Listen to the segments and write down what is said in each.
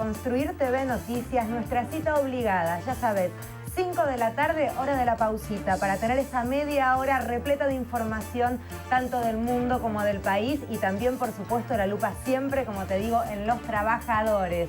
Construir TV Noticias, nuestra cita obligada, ya sabes, 5 de la tarde, hora de la pausita, para tener esa media hora repleta de información, tanto del mundo como del país, y también, por supuesto, la lupa siempre, como te digo, en los trabajadores.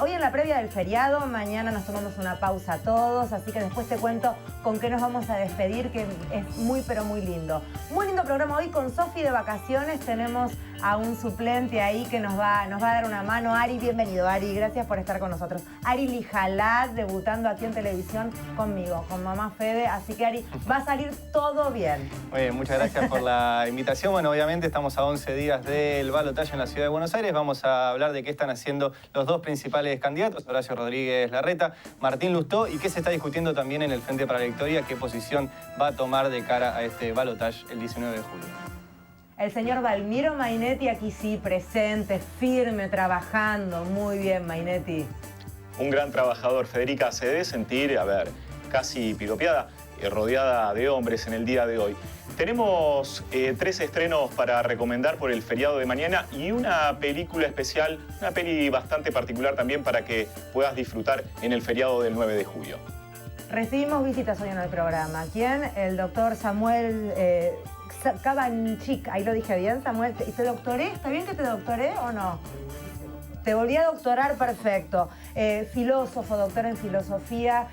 Hoy en la previa del feriado, mañana nos tomamos una pausa todos, así que después te cuento con qué nos vamos a despedir, que es muy, pero muy lindo. Muy lindo programa hoy con Sofi de vacaciones. Tenemos a un suplente ahí que nos va a dar una mano. Ari, bienvenido, Ari. Gracias por estar con nosotros. Ari Lijalad, debutando aquí en televisión conmigo, con mamá Fede. Así que, Ari, va a salir todo bien. Muy bien, muchas gracias por la invitación. Bueno, obviamente estamos a 11 días del balotaje en la ciudad de Buenos Aires. Vamos a hablar de qué están haciendo los dos principales candidatos, Horacio Rodríguez Larreta, Martín Lustó, y qué se está discutiendo también en el Frente para la Victoria, qué posición va a tomar de cara a este balotaje el 19 de julio. El señor Valmiro Mainetti aquí sí, presente, firme, trabajando. Muy bien, Mainetti. Un gran trabajador. Federica, se debe sentir, casi piropeada, rodeada de hombres en el día de hoy. Tenemos 3 estrenos para recomendar por el feriado de mañana y una película especial, una peli bastante particular también para que puedas disfrutar en el feriado del 9 de julio. Recibimos visitas hoy en el programa. ¿Quién? El doctor Samuel Cabanchik. Ahí lo dije bien, Samuel. ¿Te doctoré? ¿Está bien que te doctoré o no? Te volví a doctorar, perfecto. Filósofo, doctor en filosofía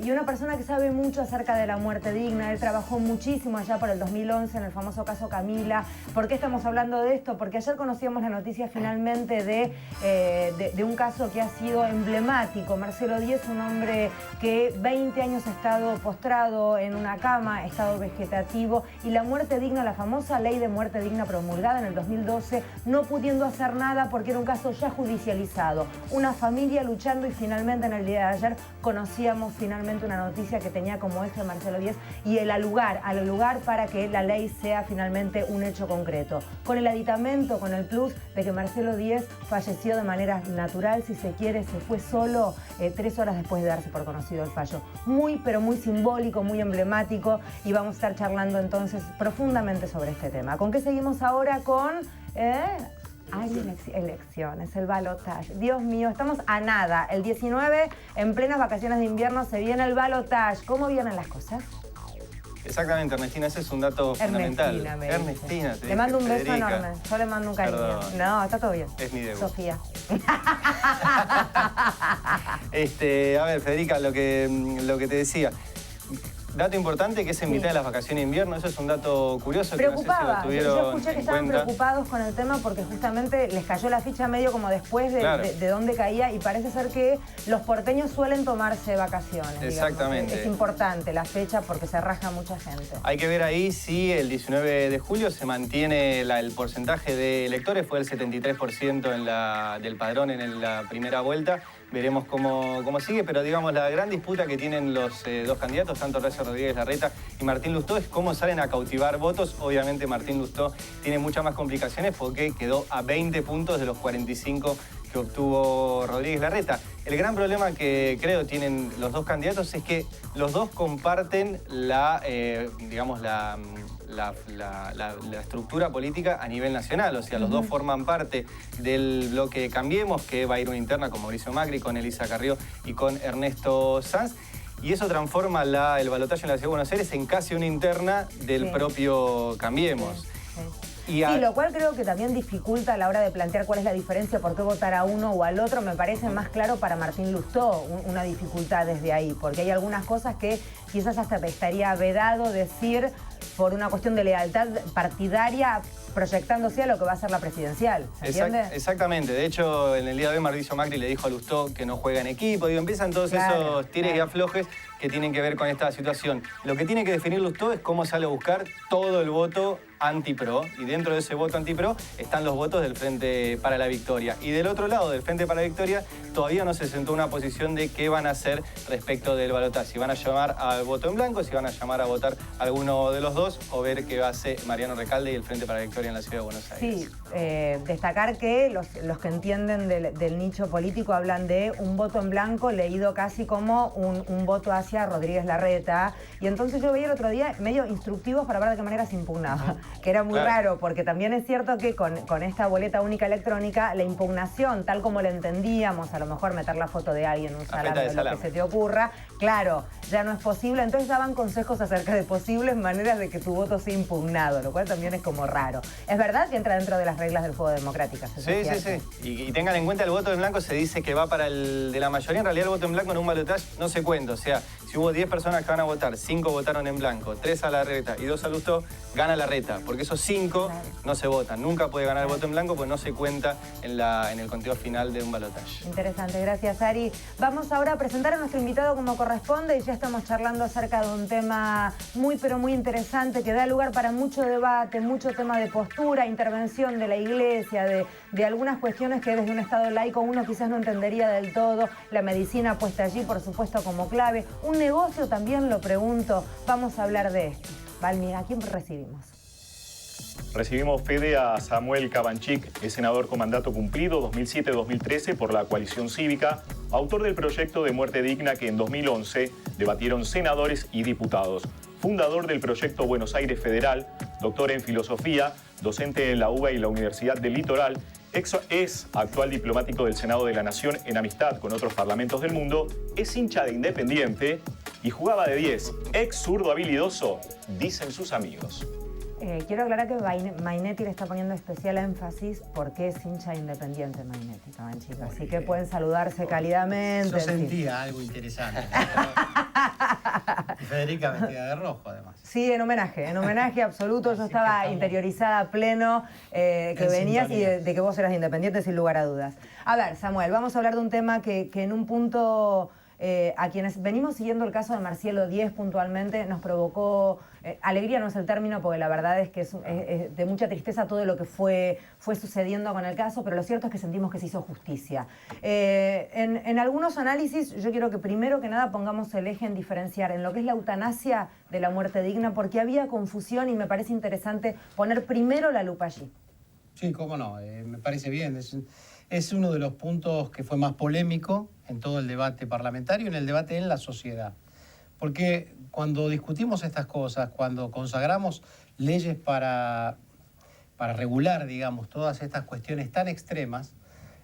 y una persona que sabe mucho acerca de la muerte digna. Él trabajó muchísimo allá por el 2011 en el famoso caso Camila. ¿Por qué estamos hablando de esto? Porque ayer conocíamos la noticia finalmente de un caso que ha sido emblemático. Marcelo Díez, un hombre que 20 años ha estado postrado en una cama, estado vegetativo, y la muerte digna, la famosa ley de muerte digna promulgada en el 2012, no pudiendo hacer nada porque era un caso ya judicializado. Una familia luchando, y finalmente en el día de ayer conocíamos finalmente una noticia que tenía como eje Marcelo Díez y al lugar para que la ley sea finalmente un hecho concreto. Con el aditamento, con el plus de que Marcelo Díez falleció de manera natural, si se quiere, se fue solo 3 horas después de darse por conocido el fallo. Muy, pero muy simbólico, muy emblemático, y vamos a estar charlando entonces profundamente sobre este tema. ¿Con qué seguimos ahora? Con... Hay elecciones, el balotaje. Dios mío, estamos a nada. El 19, en plenas vacaciones de invierno, se viene el balotaje. ¿Cómo vienen las cosas? Exactamente, Ernestina, ese es un dato fundamental. Ernestina, le mando un beso enorme. Yo le mando un cariño. Perdón. No, está todo bien. Es mi debut. Sofía. A ver, Federica, lo que te decía. Dato importante que es en mitad de las vacaciones de invierno, eso es un dato curioso. Preocupaba, que no sé si yo escuché que estaban cuenta. preocupados con el tema porque justamente les cayó la ficha medio como después de dónde caía, y parece ser que los porteños suelen tomarse vacaciones. Exactamente. Digamos. Es importante la fecha porque se raja mucha gente. Hay que ver ahí si el 19 de julio se mantiene el porcentaje de electores, fue el 73% del padrón en la primera vuelta. Veremos cómo sigue, pero digamos la gran disputa que tienen los dos candidatos, tanto Horacio Rodríguez Larreta y Martín Lustó, es cómo salen a cautivar votos. Obviamente Martín Lustó tiene muchas más complicaciones porque quedó a 20 puntos de los 45 que obtuvo Rodríguez Larreta. El gran problema que creo tienen los dos candidatos es que los dos comparten la estructura política a nivel nacional. O sea, los dos forman parte del bloque Cambiemos, que va a ir una interna con Mauricio Macri, con Elisa Carrió y con Ernesto Sanz. Y eso transforma el balotaje en la Ciudad de Buenos Aires en casi una interna del propio Cambiemos. Sí, lo cual creo que también dificulta a la hora de plantear cuál es la diferencia, por qué votar a uno o al otro. Me parece más claro para Martín Lustó una dificultad desde ahí, porque hay algunas cosas que quizás hasta estaría vedado decir por una cuestión de lealtad partidaria, proyectándose a lo que va a ser la presidencial. ¿Se entiende? Exactamente. De hecho, en el día de hoy Mauricio Macri le dijo a Lustó que no juega en equipo. Empiezan todos esos tires y aflojes que tienen que ver con esta situación. Lo que tiene que definir Lustó es cómo sale a buscar todo el voto anti-PRO, y dentro de ese voto anti-PRO están los votos del Frente para la Victoria. Y del otro lado, del Frente para la Victoria, todavía no se sentó una posición de qué van a hacer respecto del balotaje. Si van a llamar al voto en blanco, si van a llamar a votar a alguno de los dos, o ver qué hace Mariano Recalde y el Frente para la Victoria historia en la ciudad de Buenos Aires. Sí, destacar que los que entienden del nicho político hablan de un voto en blanco leído casi como un voto hacia Rodríguez Larreta. Y entonces yo veía el otro día medio instructivos para ver de qué manera se impugnaba, que era muy raro, porque también es cierto que con esta boleta única electrónica, la impugnación, tal como la entendíamos, a lo mejor meter la foto de alguien, un salame, lo que se te ocurra, claro, ya no es posible. Entonces daban consejos acerca de posibles maneras de que tu voto sea impugnado, lo cual también es como raro. Es verdad que entra dentro de las reglas del juego democrático. Sí. Y tengan en cuenta, el voto en blanco se dice que va para el de la mayoría. En realidad el voto en blanco en un balotaje no se cuenta. O sea, si hubo 10 personas que van a votar, 5 votaron en blanco, 3 a Larreta y 2 a Lustó, gana Larreta. Porque esos 5 no se votan. Nunca puede ganar el voto en blanco porque no se cuenta en el conteo final de un balotaje. Interesante, gracias Ari. Vamos ahora a presentar a nuestro invitado como corresponde y ya estamos charlando acerca de un tema muy pero muy interesante que da lugar para mucho debate, mucho tema de postura, intervención de la iglesia, de algunas cuestiones que desde un Estado laico uno quizás no entendería del todo, la medicina puesta allí por supuesto como clave, un negocio también lo pregunto, vamos a hablar de esto. Valmi, ¿a quién recibimos? Recibimos, Fede, a Samuel Cabanchik, es senador con mandato cumplido 2007-2013 por la Coalición Cívica, autor del proyecto de muerte digna que en 2011 debatieron senadores y diputados. Fundador del proyecto Buenos Aires Federal, doctor en filosofía, docente en la UBA y la Universidad del Litoral, es actual diplomático del Senado de la Nación en amistad con otros parlamentos del mundo, es hincha de Independiente y jugaba de 10. Ex zurdo habilidoso, dicen sus amigos. Quiero aclarar que Mainetti le está poniendo especial énfasis porque es hincha Independiente Mainetti, Cabanchik. Así que pueden saludarse calidamente. Yo sentía algo interesante. Y Federica vestida de rojo, además. Sí, en homenaje absoluto. Yo estaba interiorizada a pleno que venías y de que vos eras Independiente sin lugar a dudas. A ver, Samuel, vamos a hablar de un tema que en un punto... a quienes venimos siguiendo el caso de Marcelo Díez puntualmente nos provocó, alegría no es el término porque la verdad es que es de mucha tristeza todo lo que fue sucediendo con el caso, pero lo cierto es que sentimos que se hizo justicia. En algunos análisis yo quiero que primero que nada pongamos el eje en diferenciar en lo que es la eutanasia de la muerte digna, porque había confusión y me parece interesante poner primero la lupa allí. Sí, cómo no, me parece bien. Es uno de los puntos que fue más polémico en todo el debate parlamentario y en el debate en la sociedad. Porque cuando discutimos estas cosas, cuando consagramos leyes para regular, digamos, todas estas cuestiones tan extremas,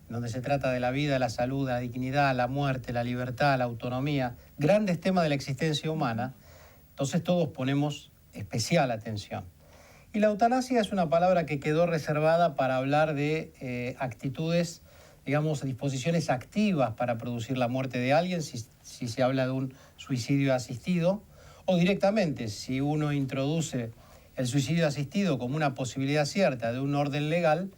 donde se trata de la vida, la salud, la dignidad, la muerte, la libertad, la autonomía, grandes temas de la existencia humana, entonces todos ponemos especial atención. Y la eutanasia es una palabra que quedó reservada para hablar de actitudes, digamos, disposiciones activas para producir la muerte de alguien, si se habla de un suicidio asistido, o directamente, si uno introduce el suicidio asistido como una posibilidad cierta de un orden legal,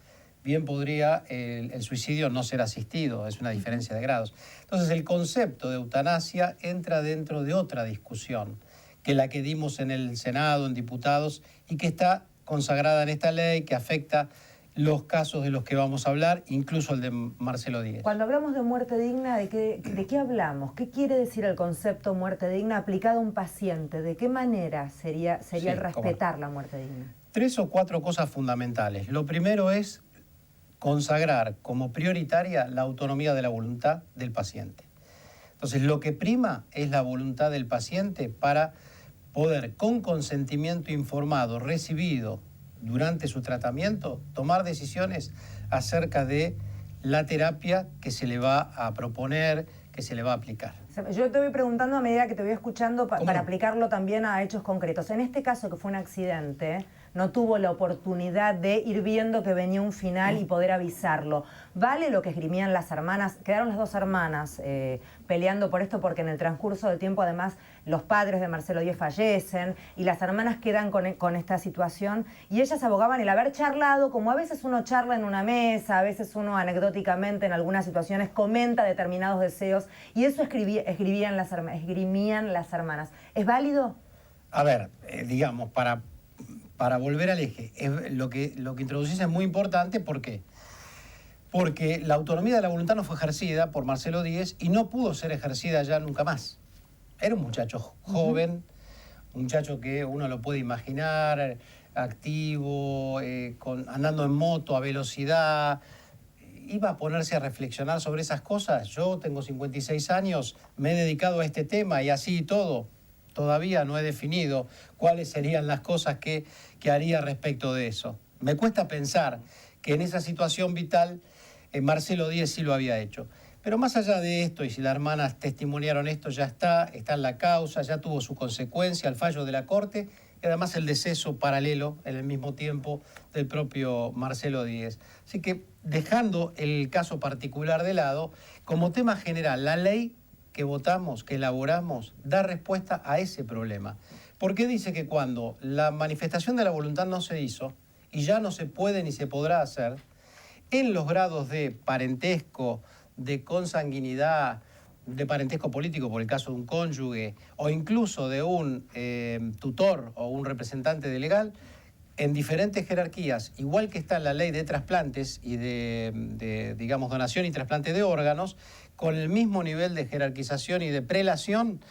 bien podría el suicidio no ser asistido, es una diferencia de grados. Entonces, el concepto de eutanasia entra dentro de otra discusión, que la que dimos en el Senado, en diputados, y que está consagrada en esta ley, que afecta los casos de los que vamos a hablar, incluso el de Marcelo Díez. Cuando hablamos de muerte digna, ¿de qué hablamos? ¿Qué quiere decir el concepto muerte digna aplicado a un paciente? ¿De qué manera sería el respetar la muerte digna? 3 o 4 cosas fundamentales. Lo primero es consagrar como prioritaria la autonomía de la voluntad del paciente. Entonces, lo que prima es la voluntad del paciente para poder, con consentimiento informado, recibido durante su tratamiento, tomar decisiones acerca de la terapia que se le va a proponer, que se le va a aplicar. Yo te voy preguntando a medida que te voy escuchando para aplicarlo también a hechos concretos. En este caso, que fue un accidente, no tuvo la oportunidad de ir viendo que venía un final y poder avisarlo. ¿Vale lo que esgrimían las hermanas? Quedaron las 2 hermanas peleando por esto porque en el transcurso del tiempo, además, los padres de Marcelo Díez fallecen y las hermanas quedan con esta situación y ellas abogaban el haber charlado, como a veces uno charla en una mesa, a veces uno anecdóticamente en algunas situaciones comenta determinados deseos y eso esgrimían las hermanas. ¿Es válido? A ver, digamos, para volver al eje, lo que introducís es muy importante. ¿Por qué? Porque la autonomía de la voluntad no fue ejercida por Marcelo Díez y no pudo ser ejercida ya nunca más. Era un muchacho joven, un muchacho que uno lo puede imaginar, activo, andando en moto a velocidad, iba a ponerse a reflexionar sobre esas cosas. Yo tengo 56 años, me he dedicado a este tema y así y todo. Todavía no he definido cuáles serían las cosas que haría respecto de eso. Me cuesta pensar que en esa situación vital Marcelo Díez sí lo había hecho. Pero más allá de esto, y si las hermanas testimoniaron esto, ya está en la causa, ya tuvo su consecuencia, el fallo de la Corte, y además el deceso paralelo en el mismo tiempo del propio Marcelo Díez. Así que, dejando el caso particular de lado, como tema general, la ley que votamos, que elaboramos, da respuesta a ese problema. Porque dice que cuando la manifestación de la voluntad no se hizo, y ya no se puede ni se podrá hacer, en los grados de parentesco, de consanguinidad, de parentesco político por el caso de un cónyuge, o incluso de un tutor o un representante de legal, en diferentes jerarquías, igual que está en la ley de trasplantes y de digamos, donación y trasplante de órganos, con el mismo nivel de jerarquización y de prelación,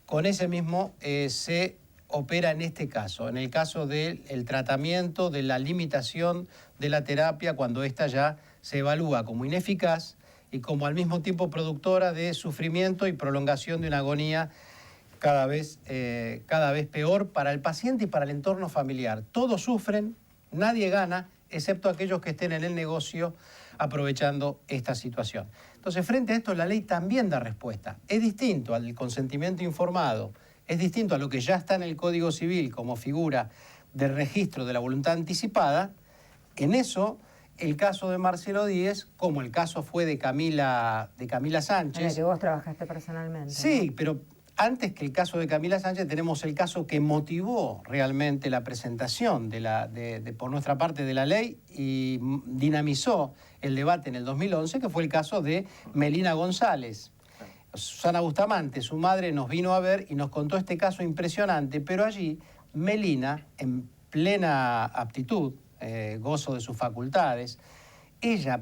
con ese mismo se opera en este caso, en el caso del tratamiento, de la limitación de la terapia, cuando ésta ya se evalúa como ineficaz y como al mismo tiempo productora de sufrimiento y prolongación de una agonía cada vez peor para el paciente y para el entorno familiar. Todos sufren, nadie gana, excepto aquellos que estén en el negocio aprovechando esta situación. Entonces, frente a esto, la ley también da respuesta. Es distinto al consentimiento informado, es distinto a lo que ya está en el Código Civil como figura de registro de la voluntad anticipada. En eso, el caso de Marcelo Díez, como el caso fue de Camila Sánchez. En el que vos trabajaste personalmente. Sí, ¿no? pero antes que el caso de Camila Sánchez tenemos el caso que motivó realmente la presentación por nuestra parte de la ley y dinamizó el debate en el 2011, que fue el caso de Melina González. Susana Bustamante, su madre, nos vino a ver y nos contó este caso impresionante, pero allí Melina, en plena aptitud, gozo de sus facultades, ella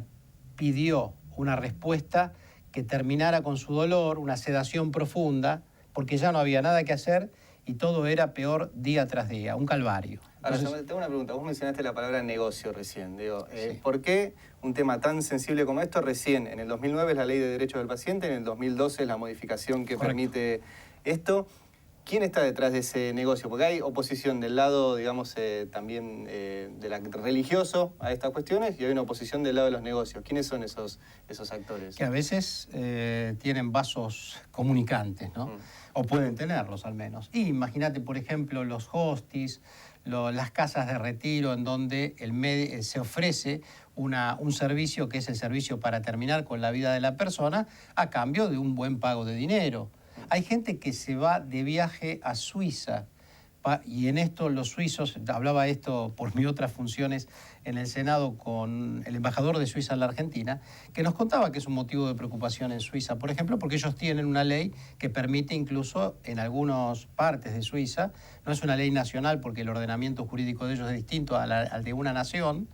pidió una respuesta que terminara con su dolor, una sedación profunda, porque ya no había nada que hacer y todo era peor día tras día, un calvario. Ahora, yo tengo una pregunta. Vos mencionaste la palabra negocio recién. Digo, Sí. ¿por qué un tema tan sensible como esto recién? En el 2009 es la Ley de Derechos del Paciente, en el 2012 es la modificación que Correcto. permite esto. ¿Quién está detrás de ese negocio? Porque hay oposición del lado, digamos, también religioso a estas cuestiones y hay una oposición del lado de los negocios. ¿Quiénes son esos actores? Que a veces tienen vasos comunicantes, ¿no? O pueden tenerlos al menos. Y imagínate, por ejemplo, los hostis, las casas de retiro en donde se ofrece un servicio que es el servicio para terminar con la vida de la persona a cambio de un buen pago de dinero. Hay gente que se va de viaje a Suiza y en esto los suizos, hablaba esto por mis otras funciones en el Senado con el embajador de Suiza en la Argentina, que nos contaba que es un motivo de preocupación en Suiza, por ejemplo, porque ellos tienen una ley que permite incluso en algunas partes de Suiza, no es una ley nacional porque el ordenamiento jurídico de ellos es distinto al de una nación,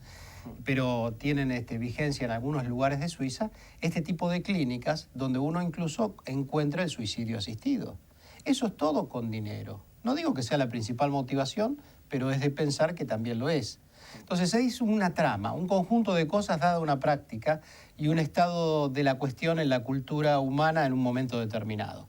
pero tienen vigencia en algunos lugares de Suiza, este tipo de clínicas donde uno incluso encuentra el suicidio asistido. Eso es todo con dinero. No digo que sea la principal motivación, pero es de pensar que también lo es. Entonces se hizo una trama, un conjunto de cosas dada una práctica y un estado de la cuestión en la cultura humana en un momento determinado.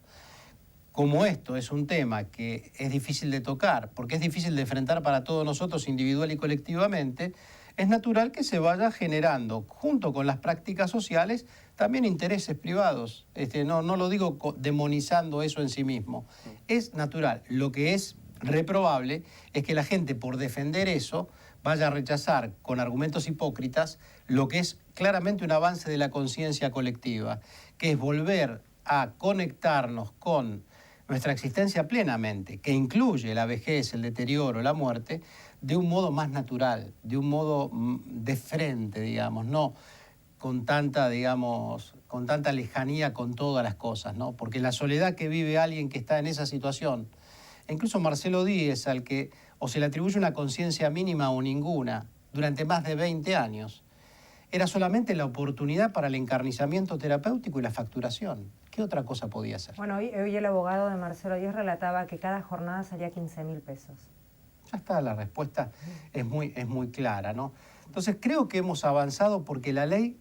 Como esto es un tema que es difícil de tocar, porque es difícil de enfrentar para todos nosotros individual y colectivamente, es natural que se vaya generando, junto con las prácticas sociales, también intereses privados. No lo digo demonizando eso en sí mismo. Es natural. Lo que es reprobable es que la gente, por defender eso, vaya a rechazar con argumentos hipócritas lo que es claramente un avance de la conciencia colectiva, que es volver a conectarnos con nuestra existencia plenamente, que incluye la vejez, el deterioro, la muerte, de un modo más natural, de un modo de frente, digamos, no con tanta lejanía con todas las cosas, ¿no? Porque la soledad que vive alguien que está en esa situación, e incluso Marcelo Díez, al que o se le atribuye una conciencia mínima o ninguna durante más de 20 años, era solamente la oportunidad para el encarnizamiento terapéutico y la facturación. ¿Qué otra cosa podía ser? Bueno, hoy el abogado de Marcelo Díez relataba que cada jornada salía 15.000 pesos. Ya está, la respuesta es muy clara, ¿no? Entonces creo que hemos avanzado porque la ley,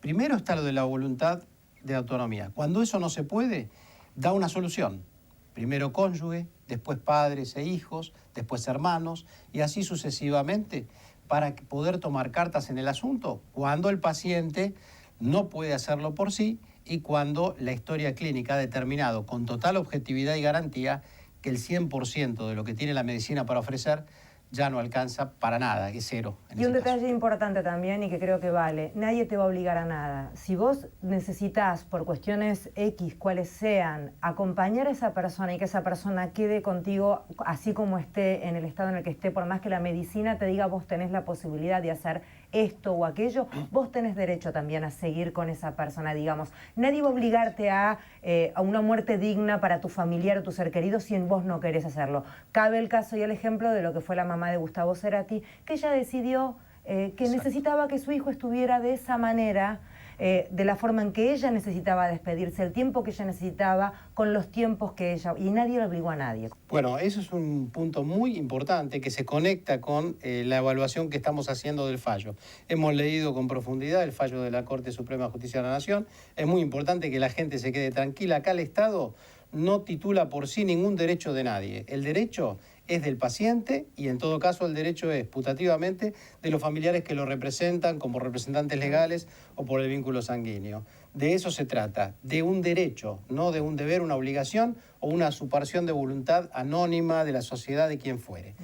primero está lo de la voluntad de autonomía. Cuando eso no se puede, da una solución. Primero cónyuge, después padres e hijos, después hermanos, y así sucesivamente, para poder tomar cartas en el asunto cuando el paciente no puede hacerlo por sí y cuando la historia clínica ha determinado con total objetividad y garantía que el 100% de lo que tiene la medicina para ofrecer ya no alcanza para nada, es cero. Y un detalle importante también y que creo que vale, nadie te va a obligar a nada. Si vos necesitas, por cuestiones X, cuales sean, acompañar a esa persona y que esa persona quede contigo así como esté, en el estado en el que esté, por más que la medicina te diga vos tenés la posibilidad de hacer esto o aquello, vos tenés derecho también a seguir con esa persona, digamos. Nadie va a obligarte a una muerte digna para tu familiar o tu ser querido si vos no querés hacerlo. Cabe el caso y el ejemplo de lo que fue la mamá de Gustavo Cerati, que ella decidió que necesitaba que su hijo estuviera de esa manera, de la forma en que ella necesitaba despedirse, el tiempo que ella necesitaba, con los tiempos que ella... Y nadie le obligó a nadie. Bueno, eso es un punto muy importante que se conecta con la evaluación que estamos haciendo del fallo. Hemos leído con profundidad el fallo de la Corte Suprema de Justicia de la Nación. Es muy importante que la gente se quede tranquila. Acá el Estado no titula por sí ningún derecho de nadie. El derecho es del paciente y en todo caso el derecho es putativamente de los familiares que lo representan como representantes legales o por el vínculo sanguíneo. De eso se trata, de un derecho, no de un deber, una obligación o una usurpación de voluntad anónima de la sociedad de quien fuere.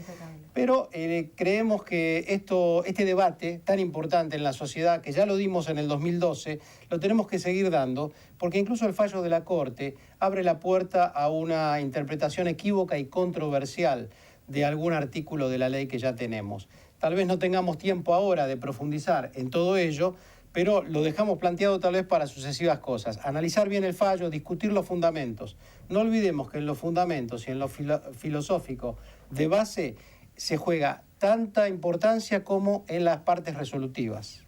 Pero creemos que este debate tan importante en la sociedad, que ya lo dimos en el 2012, lo tenemos que seguir dando, porque incluso el fallo de la Corte abre la puerta a una interpretación equívoca y controversial de algún artículo de la ley que ya tenemos. Tal vez no tengamos tiempo ahora de profundizar en todo ello, pero lo dejamos planteado tal vez para sucesivas cosas. Analizar bien el fallo, discutir los fundamentos. No olvidemos que en los fundamentos y en lo filosófico de base se juega tanta importancia como en las partes resolutivas.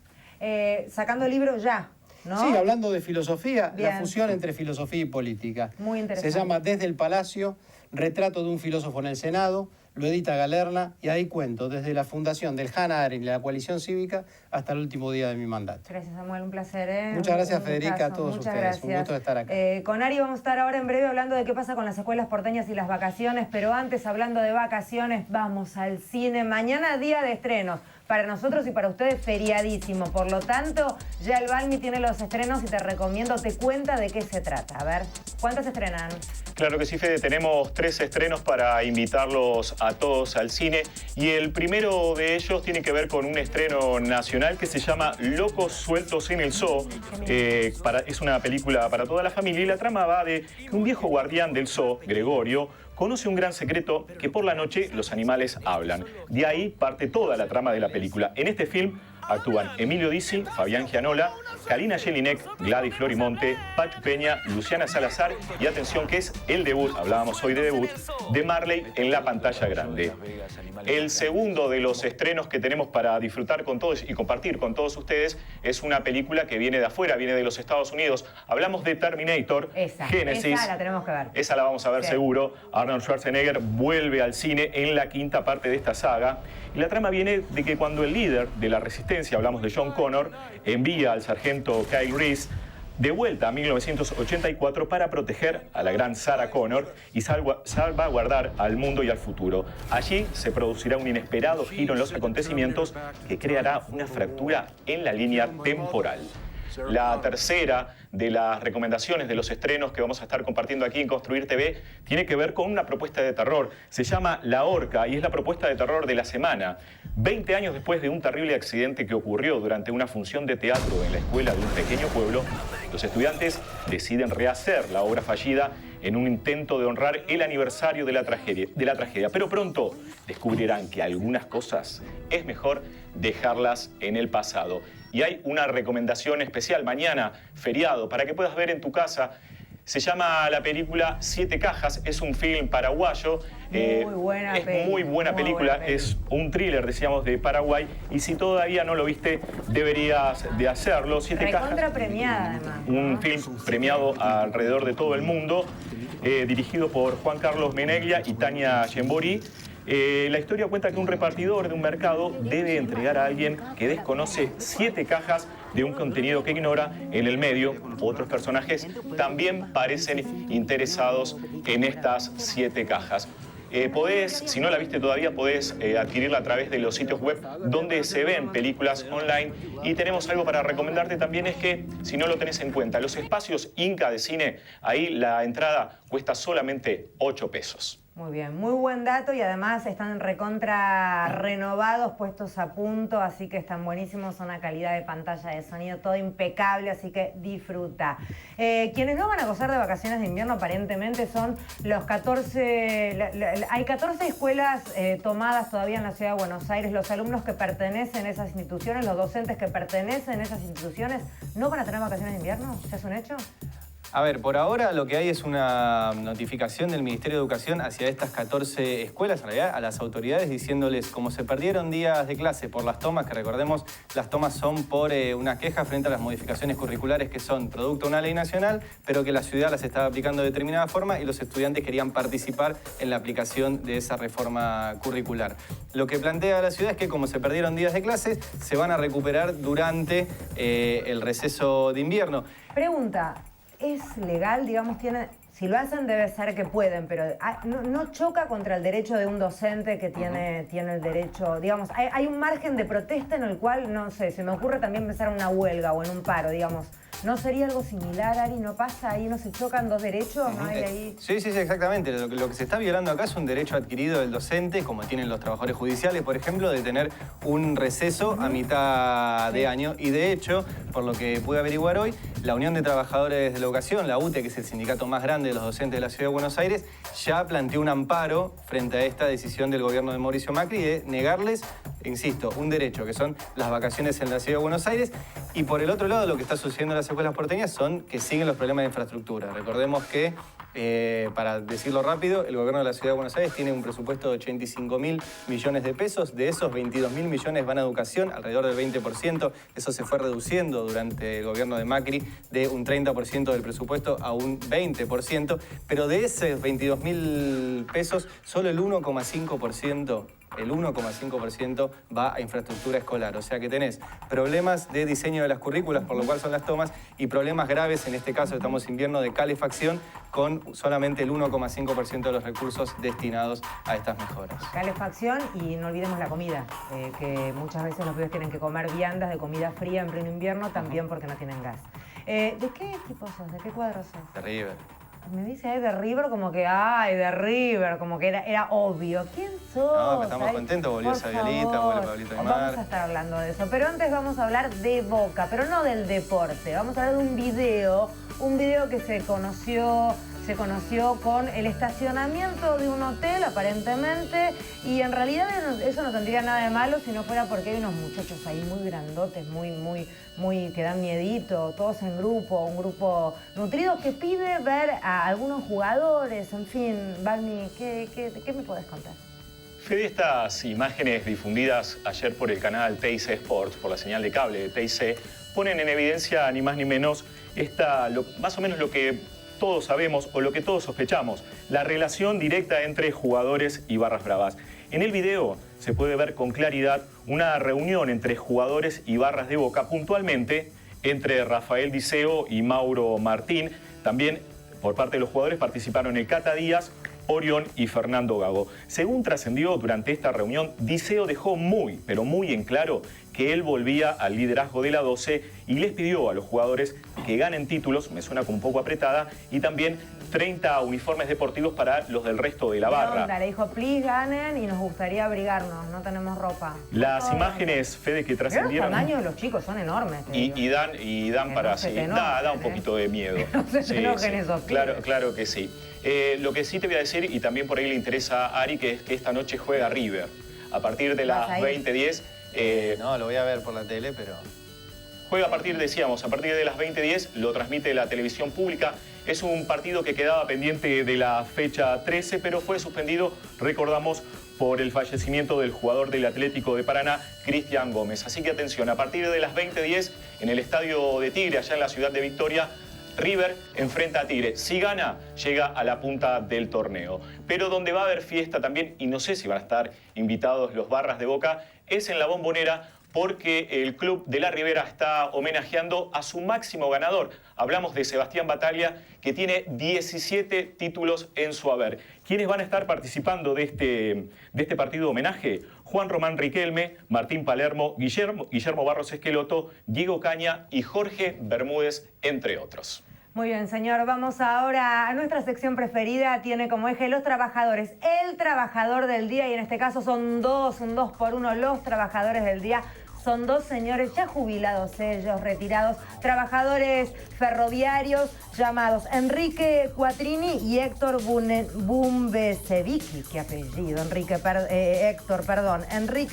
Sacando el libro ya, ¿no? Sí, hablando de filosofía, Bien. La fusión entre filosofía y política. Muy interesante. Se llama Desde el Palacio, retrato de un filósofo en el Senado, lo edita Galerna y ahí cuento desde la fundación del Hannah Arendt y la coalición cívica hasta el último día de mi mandato. Gracias, Samuel, un placer. Muchas gracias, Un Federica, gustazo. a todos Muchas ustedes. gracias. Un gusto de estar acá. Con Ari vamos a estar ahora en breve hablando de qué pasa con las escuelas porteñas y las vacaciones, pero antes, hablando de vacaciones, vamos al cine. Mañana día de estrenos. Para nosotros y para ustedes feriadísimo. Por lo tanto, ya el Balmi tiene los estrenos y te recomiendo, te cuenta de qué se trata. A ver, ¿cuántos se estrenan? Claro que sí, Fede. Tenemos 3 estrenos para invitarlos a todos al cine. Y el primero de ellos tiene que ver con un estreno nacional que se llama Locos Sueltos en el Zoo. Es una película para toda la familia y la trama va de que un viejo guardián del zoo, Gregorio, conoce un gran secreto, que por la noche los animales hablan. De ahí parte toda la trama de la película. En este film actúan Emilio Dizzi, Fabián Gianola, Karina Jelinek, Gladys Florimonte, Pachu Peña, Luciana Salazar y atención que es el debut, hablábamos hoy de debut, de Marley en la pantalla grande. El segundo de los estrenos que tenemos para disfrutar con todos y compartir con todos ustedes es una película que viene de afuera, viene de los Estados Unidos. Hablamos de Terminator, Génesis. Esa la tenemos que ver. Esa la vamos a ver seguro. Arnold Schwarzenegger vuelve al cine en la 5ª parte de esta saga. Y la trama viene de que cuando el líder de la resistencia, hablamos de John Connor, envía al sargento Kyle Reese de vuelta a 1984 para proteger a la gran Sarah Connor y salvaguardar al mundo y al futuro. Allí se producirá un inesperado giro en los acontecimientos que creará una fractura en la línea temporal. La tercera de las recomendaciones de los estrenos que vamos a estar compartiendo aquí en Construir TV tiene que ver con una propuesta de terror. Se llama La Horca y es la propuesta de terror de la semana. 20 años después de un terrible accidente que ocurrió durante una función de teatro en la escuela de un pequeño pueblo, los estudiantes deciden rehacer la obra fallida en un intento de honrar el aniversario de la tragedia. Pero pronto descubrirán que algunas cosas es mejor dejarlas en el pasado. Y hay una recomendación especial mañana, feriado, para que puedas ver en tu casa. Se llama la película Siete Cajas, es un film paraguayo. Muy buena película. Es un thriller, decíamos, de Paraguay. Y si todavía no lo viste, deberías de hacerlo. Siete Cajas. Premiada, además. Un film premiado alrededor de todo el mundo, dirigido por Juan Carlos Meneglia y Tania Gembori. La historia cuenta que un repartidor de un mercado debe entregar a alguien que desconoce 7 cajas de un contenido que ignora. En el medio, otros personajes también parecen interesados en estas 7 cajas. Si no la viste todavía, podés adquirirla a través de los sitios web donde se ven películas online. Y tenemos algo para recomendarte también, es que si no lo tenés en cuenta, los espacios Inca de cine, ahí la entrada cuesta solamente 8 pesos. Muy bien, muy buen dato y además están recontra renovados, puestos a punto, así que están buenísimos, una calidad de pantalla, de sonido, todo impecable, así que disfruta. Quienes no van a gozar de vacaciones de invierno aparentemente son los 14, hay 14 escuelas tomadas todavía en la ciudad de Buenos Aires. Los alumnos que pertenecen a esas instituciones, los docentes que pertenecen a esas instituciones, ¿no van a tener vacaciones de invierno? ¿Ya es un hecho? A ver, por ahora lo que hay es una notificación del Ministerio de Educación hacia estas 14 escuelas, en realidad a las autoridades, diciéndoles, como se perdieron días de clase por las tomas, que recordemos, las tomas son por una queja frente a las modificaciones curriculares que son producto de una ley nacional, pero que la ciudad las estaba aplicando de determinada forma y los estudiantes querían participar en la aplicación de esa reforma curricular. Lo que plantea la ciudad es que como se perdieron días de clases, se van a recuperar durante el receso de invierno. Pregunta. ¿Es legal, digamos, si lo hacen debe ser que pueden, pero no choca contra el derecho de un docente que tiene el derecho, digamos, hay un margen de protesta en el cual, no sé, se me ocurre también pensar en una huelga o en un paro, digamos. ¿No sería algo similar, Ari? ¿No pasa ahí? ¿No se chocan dos derechos? ¿No hay ahí? Sí, exactamente. Lo que se está violando acá es un derecho adquirido del docente, como tienen los trabajadores judiciales, por ejemplo, de tener un receso a mitad de año. Y de hecho, por lo que pude averiguar hoy, la Unión de Trabajadores de la Educación, la UTE, que es el sindicato más grande de los docentes de la Ciudad de Buenos Aires, ya planteó un amparo frente a esta decisión del gobierno de Mauricio Macri de negarles, insisto, un derecho, que son las vacaciones en la Ciudad de Buenos Aires. Y por el otro lado, lo que está sucediendo en las escuelas porteñas son que siguen los problemas de infraestructura. Recordemos que, para decirlo rápido, el gobierno de la Ciudad de Buenos Aires tiene un presupuesto de 85.000 millones de pesos. De esos, 22.000 millones van a educación, alrededor del 20%. Eso se fue reduciendo durante el gobierno de Macri de un 30% del presupuesto a un 20%. Pero de esos 22.000 pesos, solo el 1,5%. El 1,5% va a infraestructura escolar. O sea que tenés problemas de diseño de las currículas, por lo cual son las tomas, y problemas graves, en este caso estamos invierno, de calefacción, con solamente el 1,5% de los recursos destinados a estas mejoras. Calefacción y no olvidemos la comida, que muchas veces los pibes tienen que comer viandas de comida fría en pleno invierno, también porque no tienen gas. ¿De qué equipo sos? ¿De qué cuadro sos? De River. Me dice de River como que, de River, como que era obvio. ¿Quién sos? No, estamos contentos, volvió Saviolita, vuelve Pablito Aymar. Vamos a estar hablando de eso, pero antes vamos a hablar de Boca, pero no del deporte. Vamos a hablar de un video que se conoció con el estacionamiento de un hotel, aparentemente, y en realidad eso no tendría nada de malo si no fuera porque hay unos muchachos ahí muy grandotes, muy que dan miedito, todos en grupo, un grupo nutrido que pide ver a algunos jugadores, en fin. Barney, ¿qué me podés contar? Fede, estas imágenes difundidas ayer por el canal TIC Sports, por la señal de cable de TIC, ponen en evidencia ni más ni menos más o menos lo que todos sabemos o lo que todos sospechamos, la relación directa entre jugadores y barras bravas. En el video se puede ver con claridad una reunión entre jugadores y barras de Boca, puntualmente entre Rafael Diceo y Mauro Martín. También por parte de los jugadores participaron el Cata Díaz, Orión y Fernando Gago. Según trascendió durante esta reunión, Diceo dejó muy, pero muy en claro que él volvía al liderazgo de la 12 y les pidió a los jugadores que ganen títulos, me suena como un poco apretada, y también 30 uniformes deportivos para los del resto de la barra. Le dijo, please ganen y nos gustaría abrigarnos, no tenemos ropa. Las imágenes, Fede, que trascendieron... Los tamaños de los chicos son enormes. Y dan para sí, da un poquito de miedo. No se enojen esos pibes. Claro que sí. Lo que sí te voy a decir, y también por ahí le interesa a Ari, que es que esta noche juega River. A partir de las 20:10... no, lo voy a ver por la tele, pero... Juega a partir de las 20:10, lo transmite la televisión pública. Es un partido que quedaba pendiente de la fecha 13, pero fue suspendido, recordamos, por el fallecimiento del jugador del Atlético de Paraná, Cristian Gómez. Así que atención, a partir de las 20:10, en el Estadio de Tigre, allá en la ciudad de Victoria, River enfrenta a Tigre. Si gana, llega a la punta del torneo. Pero donde va a haber fiesta también, y no sé si van a estar invitados los barras de Boca, es en la Bombonera, porque el club de la Ribera está homenajeando a su máximo ganador. Hablamos de Sebastián Bataglia, que tiene 17 títulos en su haber. ¿Quiénes van a estar participando de este partido de homenaje? Juan Román Riquelme, Martín Palermo, Guillermo Barros Esqueloto, Diego Caña y Jorge Bermúdez, entre otros. Muy bien, señor. Vamos ahora a nuestra sección preferida. Tiene como eje los trabajadores. El trabajador del día, y en este caso son un 2 por 1, los trabajadores del día. Son dos señores ya jubilados, ellos retirados, trabajadores ferroviarios llamados Enrique Quattrini y Héctor Bumbesevicki. ¿Qué apellido? Enrique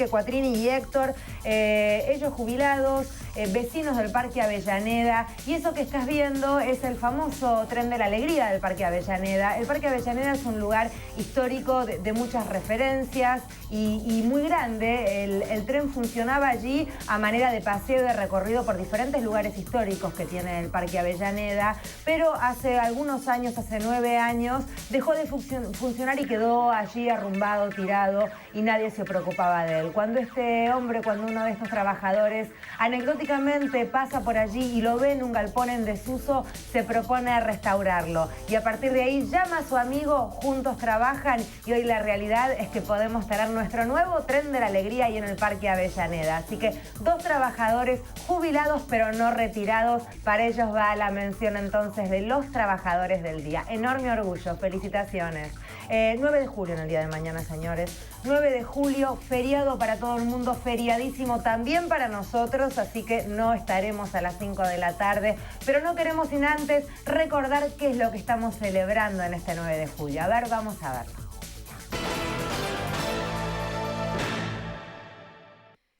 Quattrini y Héctor, ellos jubilados, vecinos del Parque Avellaneda. Y eso que estás viendo es el famoso tren de la alegría del Parque Avellaneda. El Parque Avellaneda es un lugar histórico de muchas referencias y muy grande. El tren funcionaba allí a manera de paseo y de recorrido por diferentes lugares históricos que tiene el Parque Avellaneda, pero hace algunos años, hace 9 años, dejó de funcionar y quedó allí arrumbado, tirado, y nadie se preocupaba de él. Cuando uno de estos trabajadores anecdóticamente pasa por allí y lo ve en un galpón en desuso, se propone restaurarlo. Y a partir de ahí llama a su amigo, juntos trabajan, y hoy la realidad es que podemos tener nuestro nuevo tren de la alegría ahí en el Parque Avellaneda. Así que dos trabajadores jubilados pero no retirados. Para ellos va la mención entonces de los trabajadores del día. Enorme orgullo, felicitaciones. 9 de julio en el día de mañana, señores. 9 de julio, feriado para todo el mundo, feriadísimo también para nosotros, así que no estaremos a las 5 de la tarde, pero no queremos sin antes recordar qué es lo que estamos celebrando en este 9 de julio. A ver, vamos a verlo.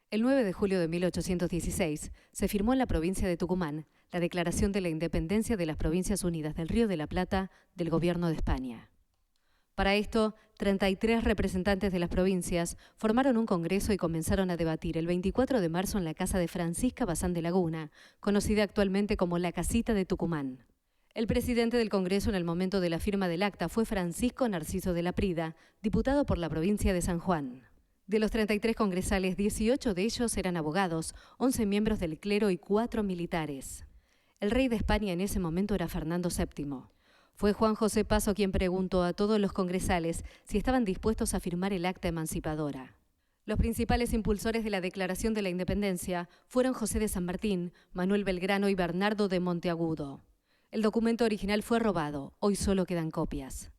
El 9 de julio de 1816 se firmó en la provincia de Tucumán la Declaración de la Independencia de las Provincias Unidas del Río de la Plata del Gobierno de España. Para esto, 33 representantes de las provincias formaron un congreso y comenzaron a debatir el 24 de marzo en la casa de Francisca Bazán de Laguna, conocida actualmente como la Casita de Tucumán. El presidente del Congreso en el momento de la firma del acta fue Francisco Narciso de la Prida, diputado por la provincia de San Juan. De los 33 congresales, 18 de ellos eran abogados, 11 miembros del clero y 4 militares. El rey de España en ese momento era Fernando VII. Fue Juan José Paso quien preguntó a todos los congresales si estaban dispuestos a firmar el acta emancipadora. Los principales impulsores de la Declaración de la Independencia fueron José de San Martín, Manuel Belgrano y Bernardo de Monteagudo. El documento original fue robado, hoy solo quedan copias.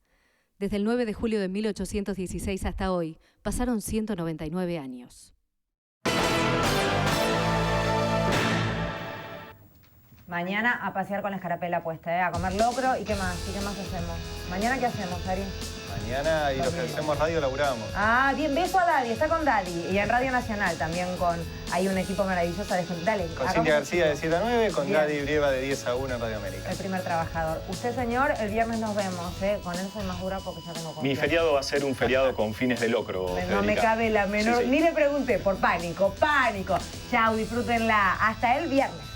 Desde el 9 de julio de 1816 hasta hoy, pasaron 199 años. Mañana a pasear con la escarapela puesta, a comer locro. ¿Y qué más? ¿Y qué más hacemos? ¿Mañana qué hacemos, Ari? Mañana, y los que hacemos radio, laburamos. Ah, bien, beso a Daddy, está con Daddy. Y en Radio Nacional también hay un equipo maravilloso de gente. Dale. Con Cintia García de 7 a 9, con bien. Daddy Brieva de 10 a 1 en Radio América. El primer trabajador. Usted, señor, el viernes nos vemos, ¿eh? Con él soy más dura porque ya tengo confianza. Mi feriado va a ser un feriado con fines de locro, No me cabe la menor... Sí. Ni le pregunté, por pánico. Chau, disfrútenla. Hasta el viernes.